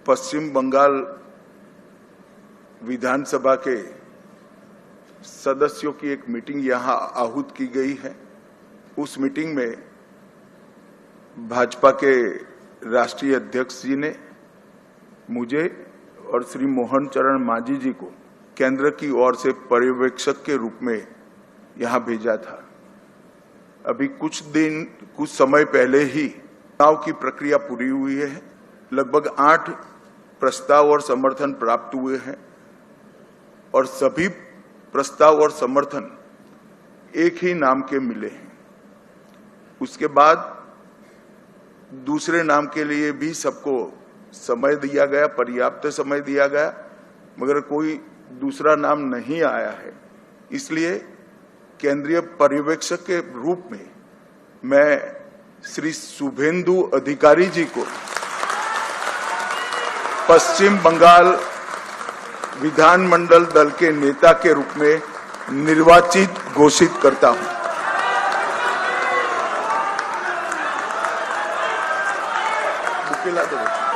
पश्चिम बंगाल विधानसभा के सदस्यों की एक मीटिंग यहां आहूत की गई है। उस मीटिंग में भाजपा के राष्ट्रीय अध्यक्ष जी ने मुझे और श्री मोहन चरण मांझी जी को केंद्र की ओर से पर्यवेक्षक के रूप में यहां भेजा था। अभी कुछ समय पहले ही चुनाव की प्रक्रिया पूरी हुई है। लगभग 8 प्रस्ताव और समर्थन प्राप्त हुए हैं और सभी प्रस्ताव और समर्थन एक ही नाम के मिले हैं। उसके बाद दूसरे नाम के लिए भी सबको समय दिया गया, पर्याप्त समय दिया गया, मगर कोई दूसरा नाम नहीं आया है। इसलिए केंद्रीय पर्यवेक्षक के रूप में मैं श्री शुभेंदु अधिकारी जी को पश्चिम बंगाल विधानमंडल दल के नेता के रूप में निर्वाचित घोषित करता हूं। बुकेला दो।